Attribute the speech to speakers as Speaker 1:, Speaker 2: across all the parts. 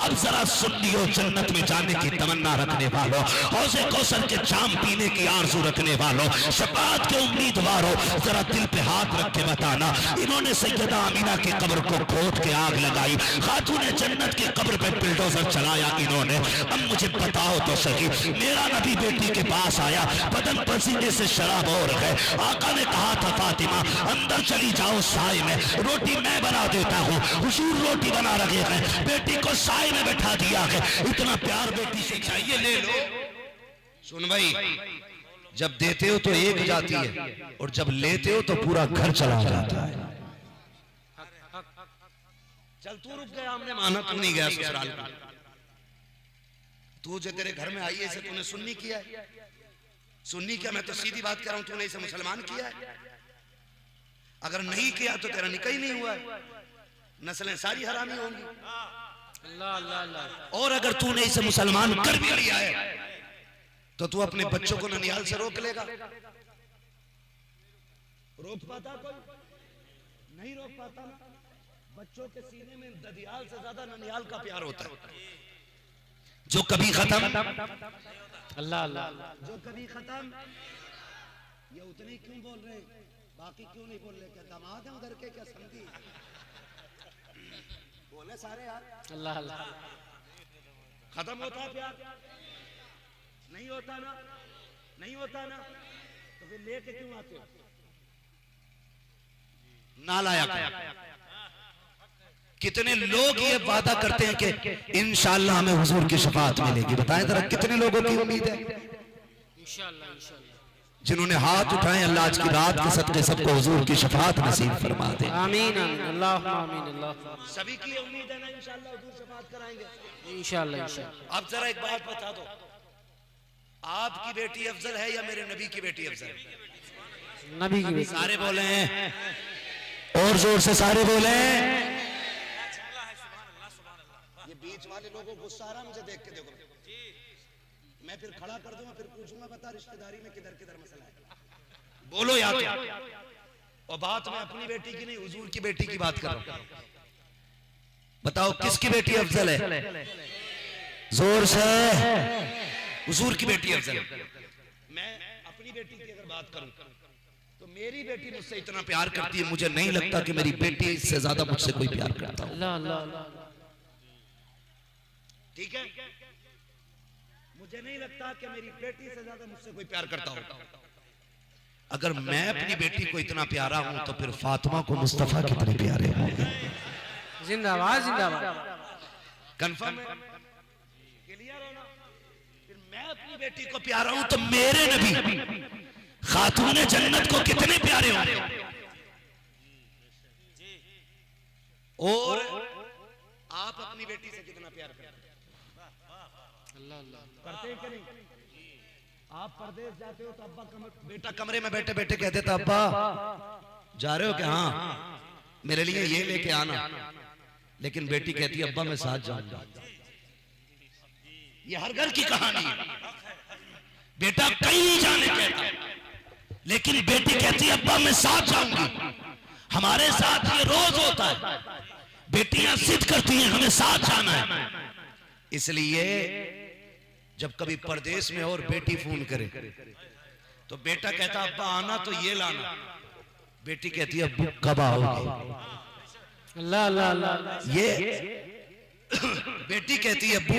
Speaker 1: अब जरा सुन लियो, जन्नत में जाने की तमन्ना रखने वालों, हौज़े कौसर के जाम पीने की आरज़ू रखने वालों, शफाअत के उम्मीदवारों, जरा दिल पे हाथ रख के बताना, इन्होंने सैयदा आमीना की कब्र को खोद के आग लगाई, खातूने जन्नत की कब्र पे बुलडोजर चलाया इन्होंने। अब मुझे बताओ तो सही, मेरा नबी बेटी के पास आया, बदन पसीने से शराब और है। आका ने कहा था फातिमा अंदर चली जाओ साए में, रोटी मैं बना देता हूँ। हुजूर रोटी बना रहे हैं, बेटी को साए में बैठा दिया है। इतना प्यार बेटी से चाहिए, ले लो। सुन भाई, जब देते हो तो एक जाती है और जब लेते हो तो पूरा घर चला जाता है। चल तू रुक गया, हमने माना, तू नहीं गया ससुराल को। तू जो तेरे घर में आई है इसे तूने सुन्नी किया है? सुन्नी क्या, मैं तो सीधी बात कर रहा हूं, तूने इसे मुसलमान किया है? अगर नहीं किया तो तेरा निकाह ही नहीं हुआ है, नस्लें सारी हरामी होंगी। अल्लाह अल्लाह अल्लाह। और अगर तूने इसे मुसलमान कर भी लिया है तो तू अपने बच्चों को ननिहाल से रोक लेगा? रोक पाता कोई? नहीं रोक पाता। बच्चों के सीने में ददियाल से ज्यादा ननिहाल का प्यार होता है। जो कभी खत्म, अल्लाह अल्लाह, जो कभी खत्म, ये उतने क्यों बोल रहे, बाकी क्यों नहीं बोल रहे? क्या दामाद है उधर के, क्या समझी? बोले सारे यार, अल्लाह अल्लाह। खत्म होता है प्यार? नहीं होता ना, नहीं होता ना, तो फिर लेके क्यों आते हो? नालायक। कितने लोग ये वादा करते हैं कि इंशाअल्लाह हमें हुजूर की शफाअत मिलेगी। बताएं जरा कितने लोगों की उम्मीद है? इंशाअल्लाह इंशाअल्लाह। जिन्होंने हाथ उठाए, अल्लाह आज की रात के सदके सबको हुजूर की शफाअत नसीब फरमा दे। आमीन अल्लाहुम्मा आमीन अल्लाह। सभी की उम्मीद है ना इंशाअल्लाह हुजूर शफाअत कराएंगे इंशाअल्लाह इंशाअल्लाह। अब जरा एक बात बता दो, आपकी बेटी अफजल है या मेरे नबी की बेटी अफजल? नबी की बेटी। सारे बोले हैं, और जोर से सारे बोले। ये बीच वाले लोगों को गुस्सा आ रहा मुझे देख के। देखो मैं फिर खड़ा कर दूंगा, फिर पूछूंगा बता रिश्तेदारी में किधर किधर मसला है, बोलो या क्या? और बात मैं अपनी बेटी की नहीं, हुजूर की बेटी की बात कर रहा हूं। बताओ किसकी बेटी अफजल है? जोर से। हुजूर की बेटी अफजल। मैं अपनी बेटी की अगर बात करूं तो मेरी बेटी मुझसे इतना प्यार करती है, मुझे नहीं लगता कि मेरी बेटी इससे ज्यादा मुझसे कोई प्यार करता हो। ठीक है, मुझे नहीं लगता कि मेरी बेटी से ज्यादा मुझसे कोई प्यार करता हो। अगर मैं अपनी बेटी को इतना प्यारा हूं तो फिर फातिमा को मुस्तफा कितने प्यारे होंगे। जिंदाबाद जिंदाबाद। कंफर्म है? क्लियर है ना? फिर मैं अपनी बेटी को प्यारा हूं तो मेरे नबी खातूने जन्नत को कितने प्यारे होंगे। और आप अपनी बेटी से कितना प्यार करते हैं? करते हैं कि नहीं? आप परदेश जाते हो तो अब्बा बेटा कमरे में बैठे बैठे कहते थे अब्बा जा रहे हो क्या? हाँ मेरे लिए ये लेके आना। लेकिन बेटी कहती है अब्बा मैं साथ जाऊंगा। ये हर घर की कहानी है। बेटा कहीं जाने कहता, लेकिन बेटी कहती है अब्बा मैं साथ जाऊंगी। हमारे साथ ये रोज होता है, बेटियां जिद करती हैं हमें साथ जाना है। इसलिए जब कभी परदेश में और बेटी फोन करे तो बेटा कहता अब्बा आना तो ये लाना। बेटी कहती है अब्बू कब आओगे? अल्लाह अल्लाह अल्लाह। ये बेटी कहती है अब्बू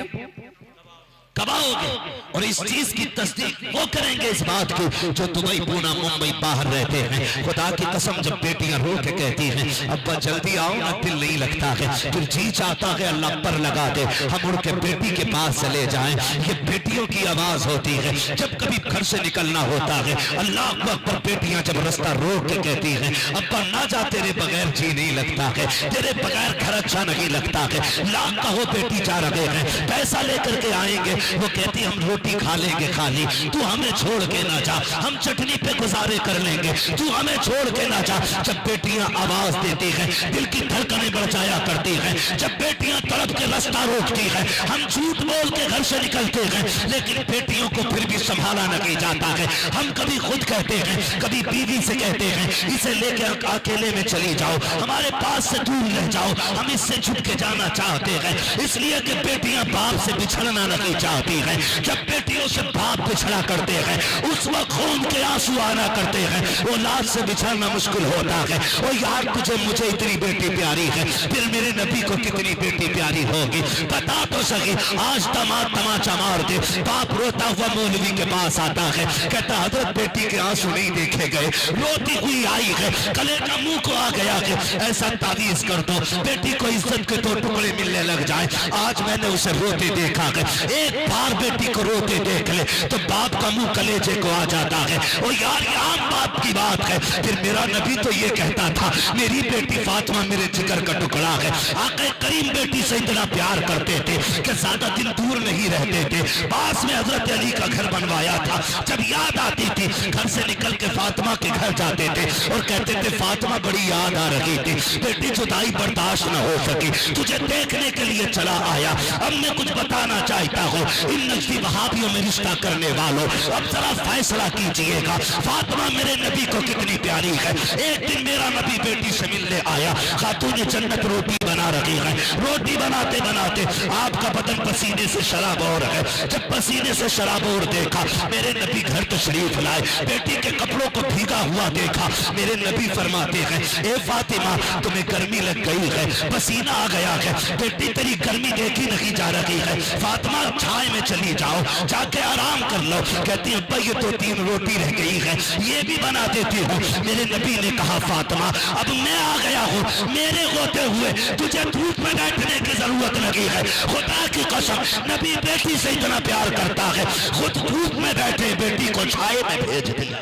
Speaker 1: कब आओगे? और इस चीज की तस्दीक वो करेंगे इस बात की जो दुबई पूना मुंबई बाहर रहते हैं। खुदा की कसम जब बेटियां रो के कहती हैं अब्बा जल्दी आओ ना, दिल नहीं लगता है, फिर जी चाहता है अल्लाह पर लगा दे हम उड़ के बेटी के पास चले जाएं। ये बेटियों की आवाज होती है जब कभी घर से निकलना होता है। अल्लाह अकबर। बेटियां जब रास्ता रोक के कहती हैं अब्बा ना जा, तेरे बगैर जी नहीं लगता है, तेरे बगैर घर अच्छा नहीं लगता है। लाख कहो बेटी जा रहे हैं, पैसा लेकर के आएंगे, वो कहती हम रोटी खा लेंगे खाली, तू हमें छोड़ के ना जा, हम चटनी पे गुजारे कर लेंगे, तू हमें छोड़ के ना जा। जब बेटियां आवाज देती हैं, दिल की धड़कनें बढ़ जाया करती हैं, जब बेटियां तड़प के रास्ता रोकती हैं, हम झूठ बोल के घर से निकलते हैं, लेकिन बेटियों को फिर भी संभाला नहीं जाता है। हम कभी खुद कहते हैं, कभी बीवी से कहते हैं इसे लेकर अकेले में चली जाओ, हमारे पास से दूर रह जाओ, हम इससे छुप के जाना चाहते हैं, इसलिए कि बेटियां बाप से बिछड़ना नहीं चाहती हैं। जब बेटियों से बाप बिछड़ा करते हैं, उस वक्त खून के आंसू आना करते हैं, औलाद से बिछड़ना मुश्किल होता है। ओ यार तुझे मुझे इतनी बेटी प्यारी है, फिर मेरे नबी को कितनी बेटी प्यारी होगी, बता तो सही। आज दामाद तमाचा मार दे, बाप रोता हुआ मौलवी के पास आता है, कहता हजरत बेटी के आंसू नहीं देखे गए, रोती हुई आई है, गले का मुंह को आ गया है, ऐसा तावीज कर दो बेटी को इज्जत के दो टुकड़े मिलने लग जाए। आज मैंने उसे रोते देखा है, एक बार बेटी को रोते देख ले तो बाप का मुंह कलेजे को आ जाता है। और यार ये आम बाप की बात है। फिर मेरा नबी तो ये कहता था मेरी बेटी फातिमा मेरे जिगर का टुकड़ा है। आके करीम बेटी से इतना प्यार करते थे कि ज्यादा दिन दूर नहीं रहते थे, पास में हजरत अली का घर बनवाया था। जब याद आती थी घर से निकल के फातिमा के घर जाते थे और कहते थे फातिमा बड़ी याद आ रही थी, बेटी जुदाई बर्दाश्त न हो सकी, तुझे देखने के लिए चला आया। अब मैं कुछ बताना चाहता हूँ इन नजदी वहाबियों में रिश्ता करने वालों, अब जरा फैसला कीजिएगा फातिमा मेरे नबी को कितनी प्यारी है। एक दिन मेरा नबी बेटी से मिलने आया, खातून जन्नत रोटी बना रही है, रोटी बनाते बनाते आपका बदन पसीने से शराबोर है। जब पसीने से शराबोर देखा मेरे नबी घर तशरीफ लाए, बेटी के कपड़ों को भीगा हुआ देखा, मेरे नबी फरमाते हैं ए फातिमा तुम्हें गर्मी लग गई है, पसीना आ गया है, बेटी तेरी गर्मी देखी नहीं जा रही है, फातिमा छाए में चली जाओ, जाके आराम कर लो। कहती है अब्बा ये तो 3 रोटी रह गई है, ये भी बना देती हूँ। मेरे नबी ने कहा फातिमा अब मैं आ गया हूँ, मेरे होते हुए तुझे धूप में बैठने की जरूरत नहीं है। खुदा की कसम नबी बेटी से इतना प्यार करता है, खुद धूप में बैठे बेटी को छाए में भेज दिया।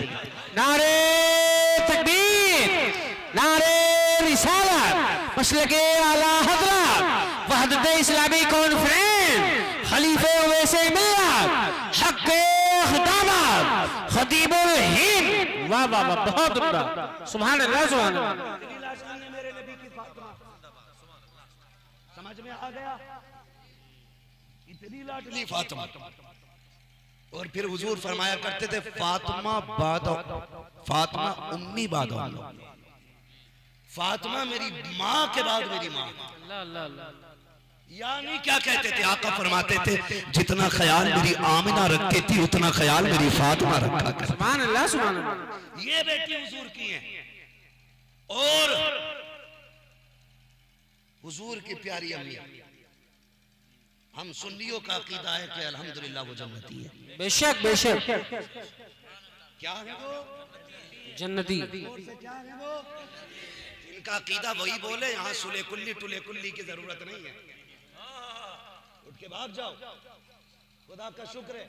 Speaker 2: नारे तकबीर, नारे रिसालत, मसलके आला हज़रत, वहदत इस्लामी कॉन्फ्रेंस, खलीफे वैसे मिल्लत, हक़ खिताबत, खतीबुल हिंद। वाह वाह वाह, बहुत उम्दा, सुभान अल्लाह सुभान अल्लाह।
Speaker 1: समझ में आ गया, इतनी लाडली फातिमा। और फिर हुजूर फरमाया करते थे फातिमा बाद फातिमा उम्मी बाद, फातिमा मेरी माँ के बाद मेरी माँ। यानी क्या कहते थे आका फरमाते थे जितना ख्याल मेरी आमिना रखती थी उतना ख्याल मेरी फातिमा रखा कर।
Speaker 2: सुभान अल्लाह सुभान अल्लाह।
Speaker 1: ये बेटी हुजूर की है और हुजूर की प्यारी अम्मी। हम सुन्नियों का अकीदा है कि अल्हम्दुलिल्लाह वो जन्नती है।
Speaker 2: बेशक बेशक।
Speaker 1: क्या है वो?
Speaker 2: जन्नती।
Speaker 1: क्या है वो? इनका अकीदा वही बोले, यहाँ सुले कुल्ली टुले कुल्ली की जरूरत नहीं है। उठ के भाग जाओ, खुदा का शुक्र है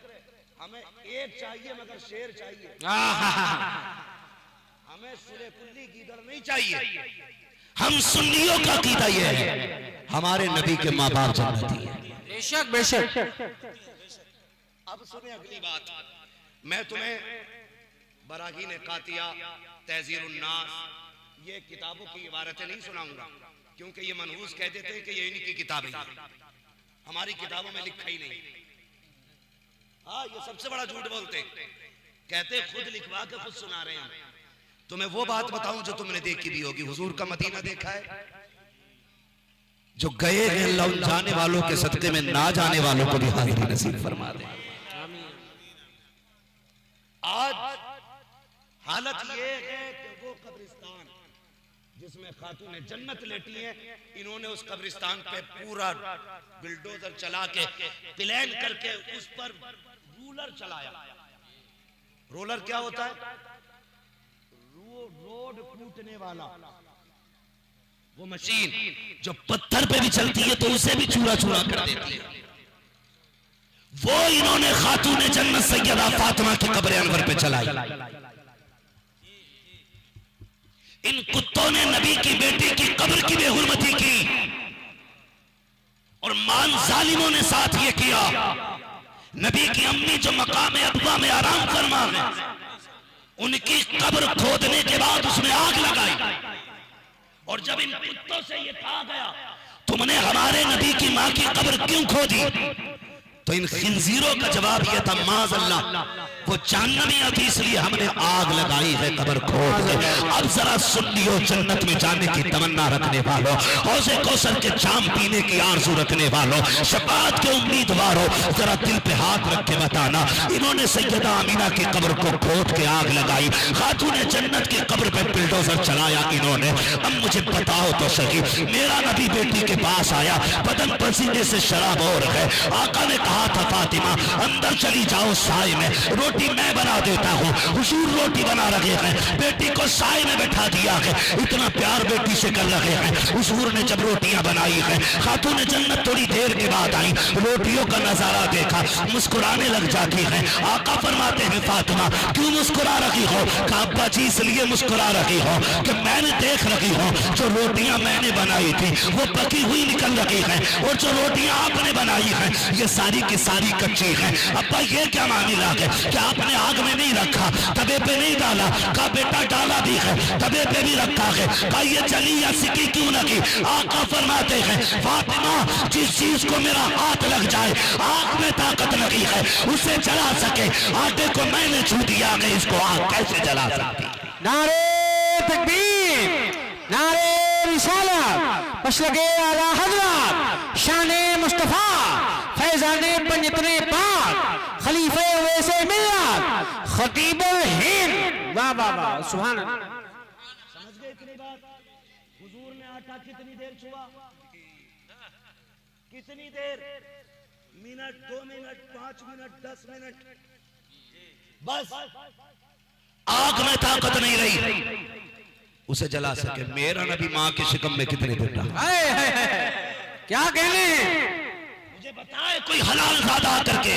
Speaker 1: हमें एक चाहिए मगर शेर चाहिए, हमें सुले कुल्ली की दर नहीं चाहिए। हम सुन्नियों का अकीदा ये है हमारे नबी के माँ बाप जन्नती है।
Speaker 2: बेशक बेशक।
Speaker 1: अब सुने अगली बात, मैं तुम्हें बराहीन कातिया, तहजीरुन नास ये किताबों की इबारतें नहीं सुनाऊंगा क्योंकि ये मनहूस कह देते हैं कि ये इनकी किताबें हैं, हमारी किताबों में लिखा ही नहीं। हाँ ये सबसे बड़ा झूठ बोलते, कहते खुद लिखवा के खुद सुना रहे हैं। तुम्हें वो बात बताऊं जो तुमने देखी भी होगी, हुजूर का मदीना देखा है? जो गए हैं अल्लाह उन जाने वालों के सदके में ना जाने वालों को भी हाजिरी नसीब फरमा दे। आज हालत ये है कि वो कब्रिस्तान जिसमें खातून जन्नत लेटी हैं, इन्होंने उस कब्रिस्तान पे पूरा बिल्डोजर चला के प्लान करके उस पर रूलर चलाया। रोलर क्या होता है? रोड कूटने वाला वो मशीन जो पत्थर पे भी चलती है तो उसे भी चूरा चूरा कर देती है। वो इन्होंने खातून जन्नत सैयदा फातिमा की कब्र अनवर पे चलाई। इन कुत्तों ने नबी की बेटी की कब्र की बेहुरमती की और मान जालिमों ने साथ ये किया। नबी की अम्मी जो मकाम अबवा में आराम फरमा है, उनकी कब्र खोदने के बाद उसमें आग लगाई। और जब इन कुत्तों से ये कहा गया तुमने हमारे नबी की माँ की कब्र क्यों खोदी, तो इन खिंजीरों का जवाब यह था माज़अल्लाह वो जहन्नमी थी इसलिए हमने आग लगाई है कब्र खोद के। अब जरा सुन लियो जन्नत में जाने की तमन्ना रखने वालों, हौज़े कौसर के जाम पीने की आरज़ू रखने वालों, शफाअत के उम्मीदवारों, जरा दिल पे हाथ रख के बताना इन्होंने सैयदा अमीना की कब्र को खोद के आग लगाई, खातूने जन्नत की कब्र पे बुलडोजर चलाया इन्होंने। अब मुझे बताओ तो सही, मेरा नबी बेटी के पास आया, बदन पसीने से शराबोर है, आका ने कहा था फातिमा अंदर चली जाओ साए में, रोटी मैं बना देता हूँ। हुजूर रोटी बना रहे हैं, बेटी को साए में बैठा दिया है, इतना प्यार बेटी से कर रहे हैं। हुजूर ने जब रोटियां बनाई हैं, खातून जन्नत थोड़ी देर के बाद आई, रोटियों का नजारा देखा, मुस्कुराने लग जाती है। आका फरमाते हैं फातिमा क्यों मुस्कुरा रही हो, कहा अब्बा जी इसलिए मुस्कुरा रही हो कि मैंने देख रही हूँ जो रोटियां मैंने बनाई थी वो पकी हुई निकल रही है, और जो रोटियां आपने बनाई हैं ये सारी की सारी कच्ची है। अब्बा ये क्या मामला है कि आपने आग में नहीं रखा, तवे पे नहीं डाला, का बेटा डाला भी है, तवे पे भी रखा है, का ये जली या सिकी क्यों लगी। आका फरमाते हैं फातिमा जिस चीज को मेरा हाथ लग जाए, आग में ताकत लगी है उसे जला सके, आटे को मैंने छू दिया है, इसको आग कैसे जला सकती।
Speaker 2: नारे तकबीर, नारे रिसालत, मसलके आला हज़रत, शाने मुस्तफा, फैजाने पंजतने पाक, खलीफे वैसे मिल्लत, खतीबुल हिंद। वाह वाह वाह, सुभान अल्लाह।
Speaker 1: समझ गए इतनी बात? हुजूर ने आटा कितनी देर छुआ, कितनी देर, मिनट, 2 मिनट, 5 मिनट, 10 मिनट, बस आग में ताकत नहीं रही उसे जला सके। मेरा नबी माँ के शिकम में कितने दिन रहा,
Speaker 2: क्या कहने,
Speaker 1: मुझे बताए कोई हलाल ज़ादा करके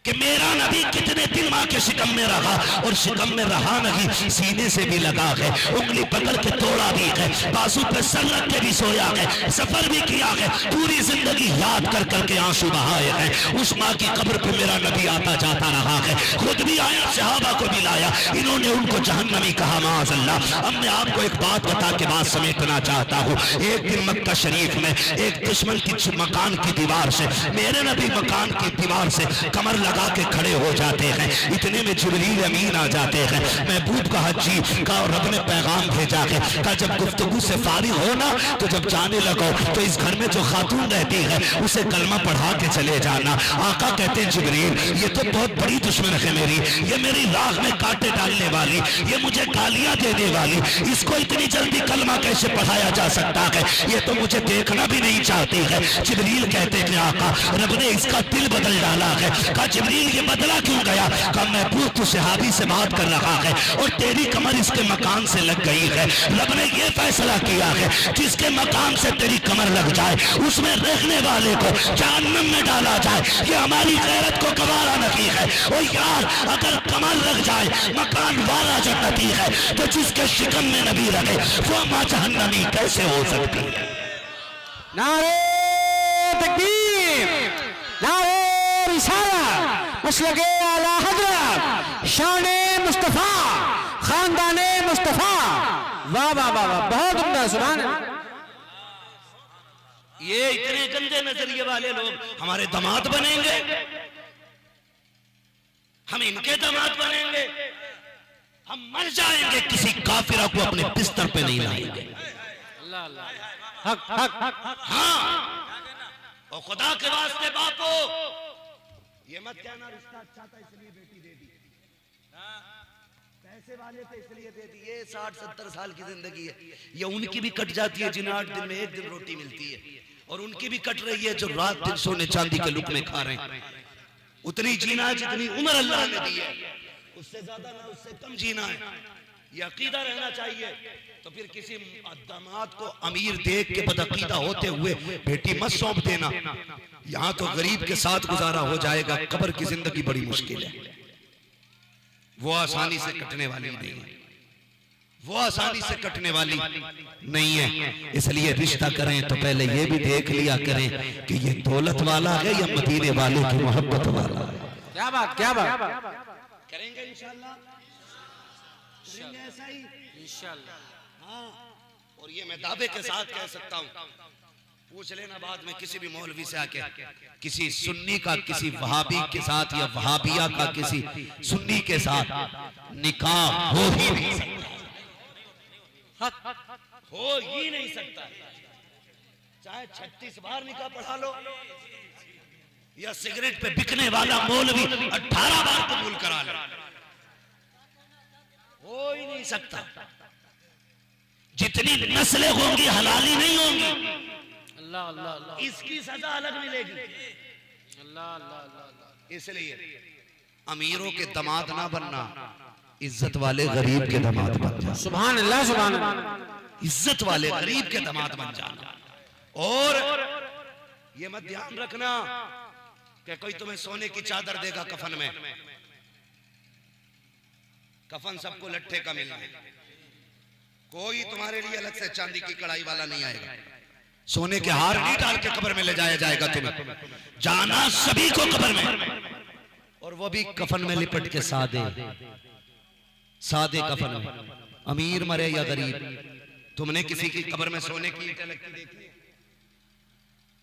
Speaker 1: कि मेरा नबी कितने दिन माँ के शिकम में रहा, और शिकम में रहा नहीं सीने से भी लगा है, उंगली पकड़ के तोड़ा भी है, बाजू पे सर रख के भी सोया है, सफर भी किया है, पूरी जिंदगी याद कर करके आंसू बहाए हैं। उस माँ की कब्र पे मेरा नबी आता जाता रहा है, खुद भी आया, सहाबा को भी लाया, इन्होंने उनको जहन्नमी कहा माज़अल्लाह। अब मैं आपको एक बात बता के बात समेटना चाहता हूँ। एक दिन मक्का शरीफ में एक दुश्मन की मकान की दीवार से मेरे नबी मकान की दीवार से कमर लगा के खड़े हो जाते हैं, इतने में जिब्रील अमीन आ जाते हैं। महबूब का हजी का रब ने पैगाम भेजा है, का जब गुफ्तगू से फारिग हो ना तो जब जाने लगो तो इस घर में जो खातून रहती है उसे कलमा पढ़ा के चले जाना। आका कहते हैं जिब्रील ये तो बहुत बड़ी दुश्मन है मेरी, ये मेरी राह में कांटे डालने वाली, ये मुझे गालियां देने वाली, इसको इतनी जल्दी कलमा कैसे पढ़ाया जा सकता है, ये तो मुझे देखना भी नहीं चाहती है। जिब्रील कहते हैं आका रब ने इसका दिल बदल डाला है। का जिब्रील ये बदला क्यों गया, का महबूब तू सहाबी से बात कर रहा है और तेरी कमर इसके मकान से लग गई है, रब ने ये फैसला किया है जिसके मकान से तेरी कमर लग जाए उसमें रहने वाले को जहन्नम में डाला जाए, ये हमारी गैरत को गवारा नहीं है। ओ यार अगर कमर लग जाए मकान वाला जन्नती है तो जिसके शिकम में नबी रहे वो मां जहन्नमी कैसे हो सकती है।
Speaker 2: नारे तकबीर, नारे रिसालत, मसलके आला हज़रत, शाने मुस्तफा, खानदाने मुस्तफा। वाह वाह वाह वाह, बहुत उम्दा, सुभान अल्लाह।
Speaker 1: ये इतने गंदे नजरिए वाले लोग हमारे दामाद बनेंगे, हम इनके दामाद बनेंगे, हम मर जाएंगे, किसी काफिरा को अपने बिस्तर पे नहीं लाएंगे।
Speaker 2: अल्लाह अल्लाह, हक हक हक।
Speaker 1: हाँ और खुदा के वास्ते बापो ये मत कहना रिश्ता अच्छा था इसलिए बेटी दे दी, पैसे वाले थे इसलिए दे दी। ये 60-70 साल की जिंदगी है, ये उनकी भी कट जाती है जिन्हें 8 दिन में 1 दिन रोटी मिलती है, और उनकी भी कट रही है जो रात दिन सोने चांदी के लुक में खा रहे हैं। उतनी जीना है जितनी उम्र अल्लाह ने दी है, उससे ज्यादा ना उससे कम जीना है, ये अकीदा रहना चाहिए। तो फिर किसी दामाद को अमीर देख के बदअकीदा होते हुए बेटी मत सौंप देना, यहाँ तो गरीब के साथ गुजारा हो जाएगा, कब्र की जिंदगी बड़ी मुश्किल है, वो आसानी से कटने वाली नहीं है। वो आसानी से कटने वाली नहीं है। इसलिए रिश्ता करें तो पहले ये भी देख लिया करें कि ये दौलत वाला है या मदीने वाले की मोहब्बत वाला है।
Speaker 2: क्या बात, क्या बात।
Speaker 1: करेंगे इंशाल्लाह, करेंगे ऐसा ही
Speaker 2: इंशाल्लाह।
Speaker 1: हाँ, और ये मैं दावे के साथ कह सकता हूँ, पूछ लेना बाद में किसी भी मौलवी से आके, किसी सुन्नी का किसी वहाबी के साथ या वहाबिया का किसी सुन्नी के साथ निकाह हो ही नहीं सकता, हो ही नहीं सकता। चाहे 36 बार निकाह पढ़ा लो या सिगरेट पे बिकने वाला मौलवी 18 बार कबूल करा लो, हो ही नहीं सकता। जितनी नस्लें होंगी हलाली नहीं होंगी।
Speaker 2: अल्लाह अल्लाह अल्लाह।
Speaker 1: इसकी सजा अलग मिलेगी।
Speaker 2: अल्लाह अल्लाह अल्लाह।
Speaker 1: इसलिए अमीरों के दामाद ना बनना, इज्जत वाले गरीब के दामाद बन जाना।
Speaker 2: सुभान अल्लाह, सुभान अल्लाह।
Speaker 1: इज्जत वाले गरीब के दामाद बन जाना। और ये मत ध्यान रखना कि कोई तुम्हें सोने की चादर देगा कफन में, कफन सबको लट्ठे का मिलना है। कोई तुम्हारे लिए अलग से चांदी की कढ़ाई वाला नहीं आएगा। सोने के हार नहीं डाल के कब्र में ले जाया जाएगा तुम्हें, जाना सभी को कब्र में, और वो भी कफन में लिपट के सादे सादे कफन में। अमीर मरे या गरीब, तुमने किसी की कब्र में सोने की ईंटें लगती देखी?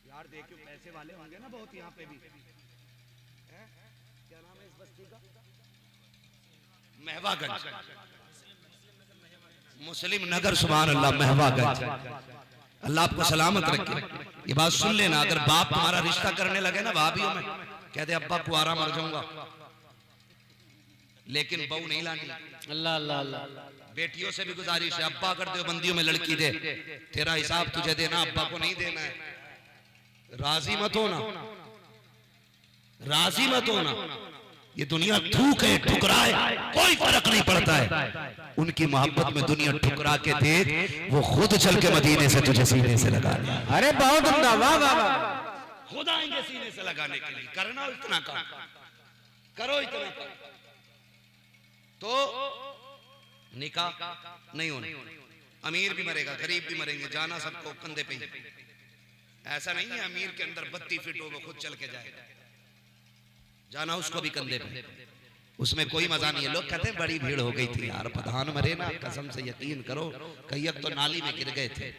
Speaker 1: यार देखियो, पैसे वाले होंगे ना बहुत यहाँ पे भी। क्या नाम है इस बस्ती का? महवागंज, मुस्लिम नगर। सुभान अल्लाह, महवागंज। अल्लाह आपको सलामत रखे। ये बात सुन लेना, अगर बाप तुम्हारा रिश्ता करने लगे ना भाभीओं में, कहते अब्बा कुआरा मर जाऊंगा, लेकिन बहू नहीं लानी।
Speaker 2: अल्लाह अल्लाह अल्लाह।
Speaker 1: बेटियों से भी गुजारिश है, अब्बा अगर देवबंदियों में लड़की दे, तेरा हिसाब तुझे देना, अब्बा को नहीं देना है। राजी मत होना, राजी मत होना। ये दुनिया थूक है, ठुकराए, कोई फर्क नहीं पड़ता है। उनकी मोहब्बत में दुनिया ठुकरा के देख, वो खुद चल के मदीने से तुझे सीने से लगा ले।
Speaker 2: अरे बहुत उम्दा, वाह वाह वाह।
Speaker 1: खुद आएंगे सीने से लगाने के लिए। करना इतना काम, करो इतना काम, तो निकाह नहीं होना। अमीर भी मरेगा, गरीब भी मरेंगे, जाना सबको कंधे पे ही। ऐसा नहीं है अमीर के अंदर 32 फीट हो वो खुद चल के जाएगा, जाना उसको भी कंधे पे। उसमें कोई मजा नहीं है। लोग कहते हैं बड़ी भीड़ हो गई थी यार, प्रधान मरे ना, कसम से यकीन करो कई एक तो नाली में गिर गए थे।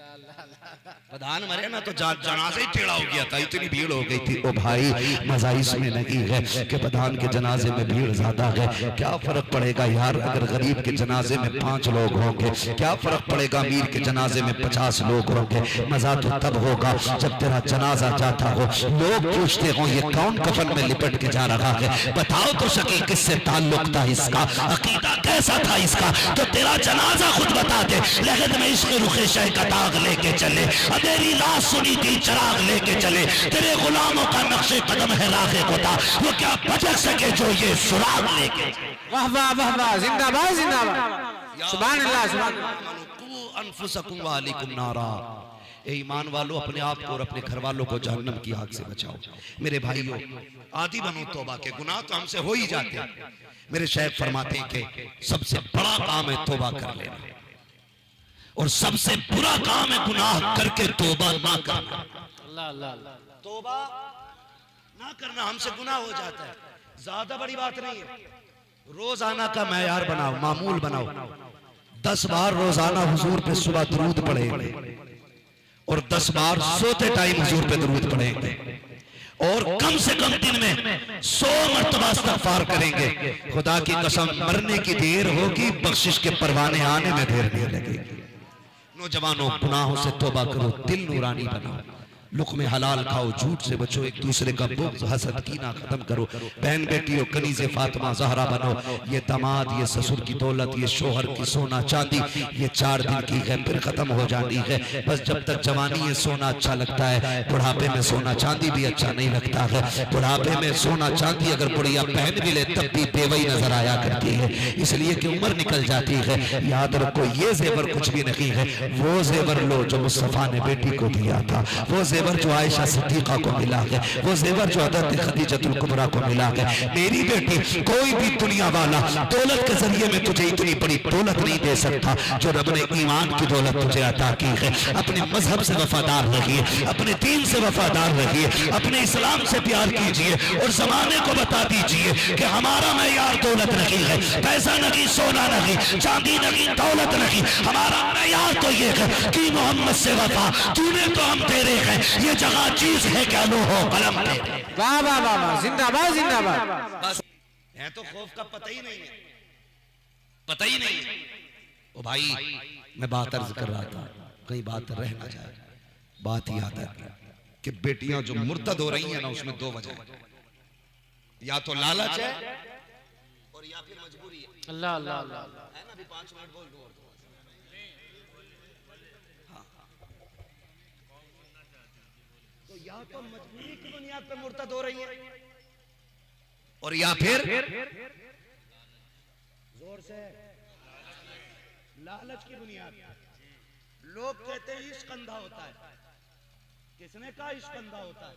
Speaker 1: प्रधान मरे ना तो जनाजे ही टेढ़ा हो गया था, इतनी भीड़ हो गई थी। ओ भाई, मजा इसमें नहीं है कि प्रधान के जनाजे में भीड़ ज्यादा है। क्या फर्क पड़ेगा यार अगर गरीब के जनाजे में 5 लोग होंगे, क्या फर्क पड़ेगा अमीर के जनाजे में 50 लोग होंगे। मजा तो तब होगा जब तेरा जनाजा जाता हो, लोग पूछते हो ये कौन कफन में लिपट के जा रहा है, बताओ तो सके किससे ताल्लुक था इसका, अकीदा कैसा था इसका, तो तेरा जनाजा खुद बता दे। लेकिन मैं इसके रुखे शह का दाग लेके चले, अंधेरी लाश सुनी थी चराग लेके चले, तेरे गुलामों का नक्शे कदम है राखे खुदा, वो क्या भटक सके जो ये सुराग लेके।
Speaker 2: वाह वाह वाह वाह, जिंदाबाद जिंदाबाद। सुभान अल्लाह, सुभान
Speaker 1: अल्लाह। अनफुसकुम व अहलिकुम नारा। ए ईमान वालों, अपने आप को और अपने घर वालों को जहन्नम की आग से बचाओ। मेरे भाइयों, आदि बनो तौबा के, गुनाह तो हमसे हो ही जाते हैं। मेरे शेख फरमाते हैं कि सबसे बड़ा काम है तौबा कर लेना, और सबसे बुरा काम है गुनाह करके तौबा ना करना।
Speaker 2: अल्लाह अल्लाह।
Speaker 1: तौबा ना करना हमसे गुनाह हो जाता है, ज्यादा बड़ी बात नहीं है। रोजाना का मैयार बनाओ, मामूल बनाओ। 10 बार रोजाना हुजूर पे सुबह दरूद पढ़ेंगे, और 10 बार सोते टाइम हुजूर पे दरूद पढ़ेंगे, और कम से कम दिन में 100 मरतबा इस्तिग़फ़ार करेंगे। खुदा की कसम, मरने की देर होगी, बख्शिश के परवाने आने में देर नहीं लगेगी। नौजवानों, गुनाहों से तौबा करो, दिल नूरानी बनाओ, लुक़्मे हलाल खाओ, झूठ से बचो, एक दूसरे का बुग़्ज़ हसद कीना खत्म करो। बहन बेटियों, कनीज़े फातिमा ज़हरा बनो। ये दामाद, ये ससुर की दौलत, ये शोहर की सोना चांदी, ये 4 दिन की है, फिर खत्म हो जानी है। बस जब तक जवानी है सोना अच्छा लगता है, बुढ़ापे में सोना चांदी भी अच्छा नहीं लगता है। बुढ़ापे में सोना चांदी अगर बुढ़िया पहन भी ले तब भी बेवई नजर आया करती है, इसलिए कि उम्र निकल जाती है। याद रखो, ये जेवर कुछ भी नहीं है, वो जेवर लो जो मुस्तफ़ा ने बेटी को दिया था, वो जेवर जो आयशा सिद्दीका को मिला है, वो जेवर जो हज़रत खदीजतुल कुबरा को मिला है। मेरी बेटी, कोई भी दुनिया वाला दौलत के जरिए में तुझे इतनी बड़ी दौलत नहीं दे सकता जो रब ने ईमान की दौलत तुझे अता की है। अपने मजहब से वफादार रहिए, अपने दीन से वफादार रहिए, अपने इस्लाम से प्यार कीजिए और जमाने को बता दीजिए कि हमारा मेयार दौलत नहीं है, पैसा नहीं, सोना नहीं, चांदी नहीं, दौलत नहीं, हमारा मेयार तो ये है कि मोहम्मद से वफा। तूने तो हम तेरे हैं, ये जगह चीज है क्या लो हो कलम तेरे।
Speaker 2: वाह वाह वाह वाह, जिंदाबाद जिंदाबाद।
Speaker 1: बस है तो खौफ का पता ही नहीं है, पता ही नहीं है। ओ भाई, मैं बात अर्ज कर रहा था, कहीं बात रह ना जाए। बात ही आता है कि बेटियां जो मुर्तद हो रही हैं ना, उसमें दो वजह है, या तो लालच है और या फिर मजबूरी है।
Speaker 2: अल्लाह अल्लाह अल्लाह
Speaker 1: है ना, अभी 5 मिनट बोल दो। तो या तो मजबूरी की बुनियाद पर मुर्तद हो रही है और या फिर जोर से लालच की बुनियाद। लोग कहते हैं इश्क अंधा होता है। किसने कहा इश्क अंधा होता है?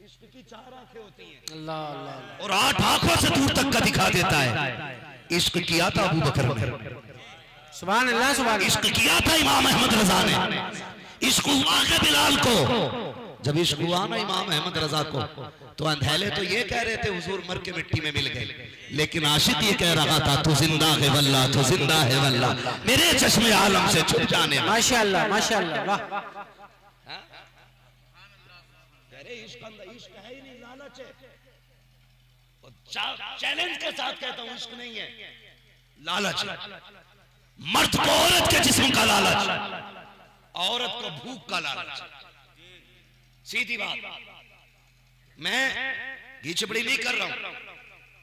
Speaker 1: इश्क की 4 आंखें होती हैं,
Speaker 2: अल्लाह अल्लाह,
Speaker 1: और 8 आंखों से दूर तक का दिखा देता है। इश्क किया था अबू बकर ने,
Speaker 2: सुभान अल्लाह सुभान।
Speaker 1: इश्क किया था इमाम अहमद रजा ने, इश्क हुआ है बिलाल को। जब इश्क हुआ ना इमाम अहमद रजा को, तो अंधेले तो ये कह रहे थे हुजूर मर के मिट्टी में मिल गए, लेकिन आशिक ये कह रहा था तू जिंदा है वल्ला, तू जिंदा है वल्ला, मेरे चश्मे आलम से छुप जाने।
Speaker 2: माशाअल्लाह माशाअल्लाह, वाह।
Speaker 1: इश्क है ही नहीं, लालच है। चैलेंज के साथ कहता हूं, इश्क नहीं है, लालच। मर्द को औरत के जिस्म का लालच, औरत को भूख का लालच। सीधी बात, मैं घीचबड़ी नहीं कर रहा हूं।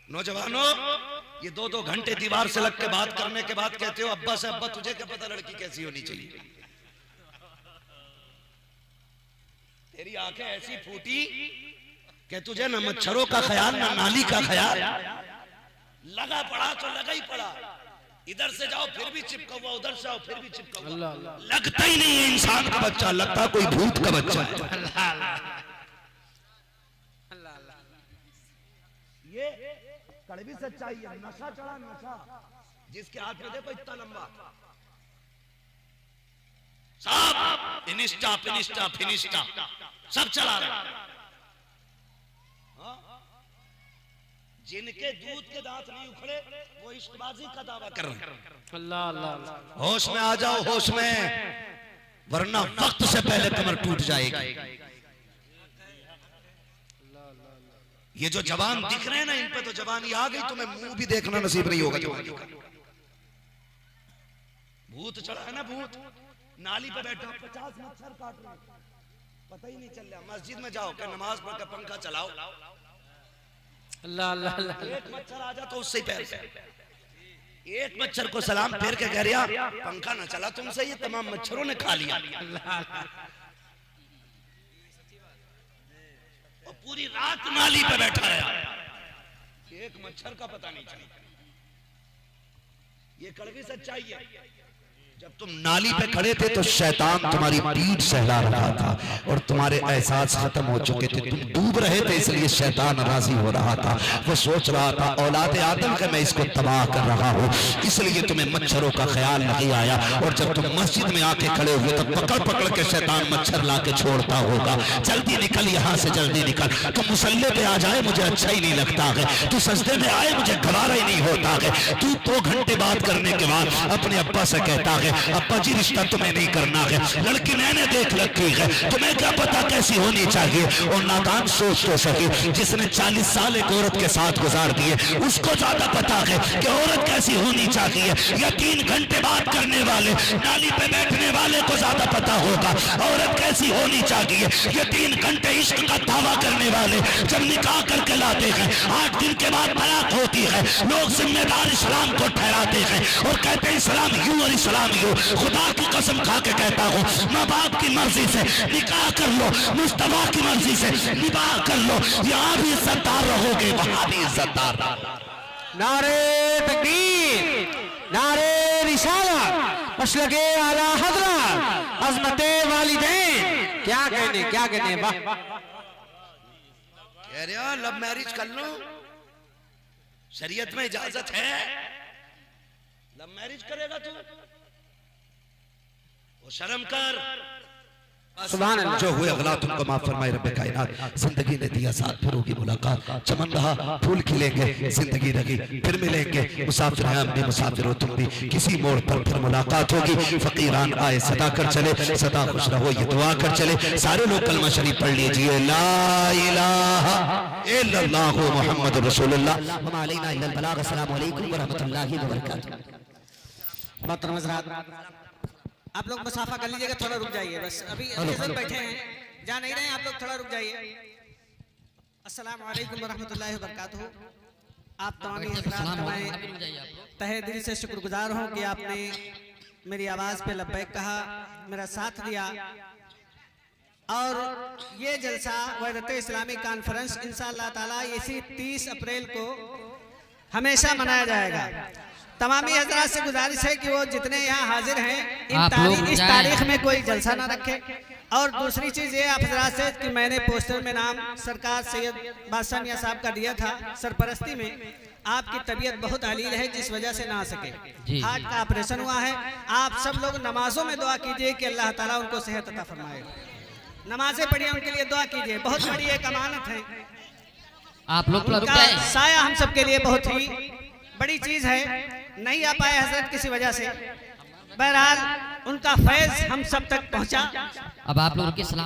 Speaker 1: नौजवानों, ये 2-2 घंटे दीवार से लग के बात करने के बाद कहते हो अब्बा से, अब्बा तुझे क्या पता लड़की कैसी होनी चाहिए? तेरी आंखें ऐसी फूटी कि तुझे न मच्छरों का ख्याल, न नाली का ख्याल। लगा पड़ा तो लगा ही पड़ा, इधर से जाओ फिर भी चिपका हुआ, उधर से आओ फिर भी चिपका हुआ। लगता ही नहीं है इंसान का बच्चा, लगता कोई भूत का बच्चा है। ये कड़वी सच्चाई है। नशा चढ़ा, नशा जिसके हाथ में देखो इतना लंबा, सब इनिस्टा फिनिस्टा फिनिस्टा सब चला रहा। जिनके दूध के दांत नहीं उखड़े वो इश्कबाजी का दावा कर रहे हैं। अल्लाह अल्लाह, होश में आ जाओ, होश में, वरना वक्त से पहले कमर टूट जाएगी। ये जो जवान दिख रहे हैं ना, इन पे तो जवानी आ गई, तुम्हें मुंह भी देखना नसीब नहीं होगा जवानी का। भूत चढ़ा है ना, भूत। नाली पे बैठा 50 मच्छर काट रहे, पता ही नहीं चल रहा। मस्जिद में जाओ कि नमाज पढ़ के पंखा चलाओ,
Speaker 2: अल्लाह अल्लाह अल्लाह।
Speaker 1: एक मच्छर आ जा तो उससे पैर से, एक मच्छर को सलाम फेर के कह रिया पंखा ना चला तुमसे, ये तमाम मच्छरों ने खा लिया। और पूरी रात नाली पे बैठा रहा, एक मच्छर का पता नहीं चला। ये कड़वी सच्चाई है। जब तुम नाली पे खड़े थे तो शैतान तुम्हारी पीठ सहला रहा था और तुम्हारे एहसास खत्म हो चुके थे, तुम डूब रहे थे, इसलिए शैतान राजी हो रहा था। वो सोच रहा था औलाद आदम का मैं इसको तबाह कर रहा हूँ, इसलिए तुम्हें मच्छरों का ख्याल नहीं आया। और जब तुम मस्जिद में आके खड़े हुए तो पकड़ पकड़ के शैतान मच्छर ला के छोड़ता होगा, जल्दी निकल यहाँ से, जल्दी निकल। तुम मुसल्ले पे आ जाए मुझे अच्छा ही नहीं लगता है, तू सजदे में आए मुझे गवारा ही नहीं होता है। तू 2 घंटे बात करने के बाद अपने अब्बा से कहता है अब्बा जी रिश्ता तुम्हें नहीं करना है, लड़की मैंने देख रखी है, तुम्हें क्या पता कैसी होनी चाहिए। और नादान सोच तो सके, जिसने 40 साल एक औरत के साथ गुजार दिए उसको ज्यादा पता है कि औरत कैसी होनी चाहिए। या 3 घंटे बात करने वाले, नाली पे बैठने वाले को ज्यादा पता होगा औरत कैसी होनी चाहिए। ये 3 घंटे इश्क का दावा करने वाले जब निकाह करके लाते हैं, 8 दिन के बाद तलाक होती है, लोग जिम्मेदार इस्लाम को ठहराते हैं और कहते हैं इस्लाम यूं और इस्लाम यूं। खुदा की कसम खा के कहता हूँ, माँ बाप की मर्जी से निकाह कर लो, मुस्तफा की मर्जी से निकाह कर लो, यहाँ भी इज्जतदार रहोगे, वहाँ भी इज्जतदार रहोगे।
Speaker 2: नारे तकबीर, नारे रिसालत, मसलके आला हज़रत, अज़मते वालिदैन, क्या कहने वाह।
Speaker 1: कह रहे हो लव मैरिज कर लो, शरीयत में इजाजत है। लव मैरिज करेगा तू, वो शर्म कर।
Speaker 2: सुभान अल्लाह।
Speaker 1: जो हुए गलत उनको माफ फरमाए रब्बे कायनात। जिंदगी ने दिया साथ, फिर होगी मुलाकात। चमन रहा फूल खिलेंगे, जिंदगी रही फिर मिलेंगे। मुसाफिर हैं हम भी, मुसाफिर हो तुम भी, किसी मोड़ पर फिर मुलाकात होगी। फकीरान आए सदा कर चले, सदा खुश रहो ये दुआ कर चले। सारे लोग कलमा शरीफ पढ़ लीजिए, ला इलाहा इल्लल्लाहु मुहम्मदुर रसूलुल्लाह व अलैना इल्लल बलाग। अस्सलामु अलैकुम व रहमतुल्लाहि व बरकातहू।
Speaker 3: मोहतरम हज़रात, आप लोग मुसाफा कर लीजिएगा, थोड़ा रुक जाइए बस। अभी सब बैठे हैं, जा नहीं रहे हैं आप लोग, थोड़ा रुक जाइए। अस्सलाम वालेकुम वरहमतुल्लाहि वबरकातुहू। आप तमाम हज़रात का मैं तहे दिल से शुक्रगुजार हूँ कि आपने मेरी आवाज़ पे लब्बैक कहा, मेरा साथ दिया। और ये जलसा वहदत इस्लामी कॉन्फ्रेंस इंशाअल्लाह ताला इसी 30 अप्रैल को हमेशा मनाया जाएगा। तमामी हजरात से गुजारिश है कि वो जितने यहाँ हाजिर हैं इस तारीख में कोई जलसा ना रखे। और दूसरी चीज़ ये आप हजरात से कि मैंने पोस्टर में नाम सरकार सैयद बादशाह मियां साहब का दिया था सरपरस्ती में। आपकी तबीयत बहुत अलील है जिस वजह से ना सके, हार्ट का ऑपरेशन हुआ है। आप सब लोग नमाजों में दुआ कीजिए कि अल्लाह ताला उनको सेहत अता फरमाए। नमाजें पढ़िए, उनके लिए दुआ कीजिए, बहुत बड़ी एक अमानत है।
Speaker 4: आप लोग
Speaker 3: उनका साया हम सब के लिए बहुत ही बड़ी चीज है। नहीं आ पाए हजरत किसी वजह से, बहरहाल उनका फैज हम सब तक पहुंचा।
Speaker 4: अब आप लोग के सलाम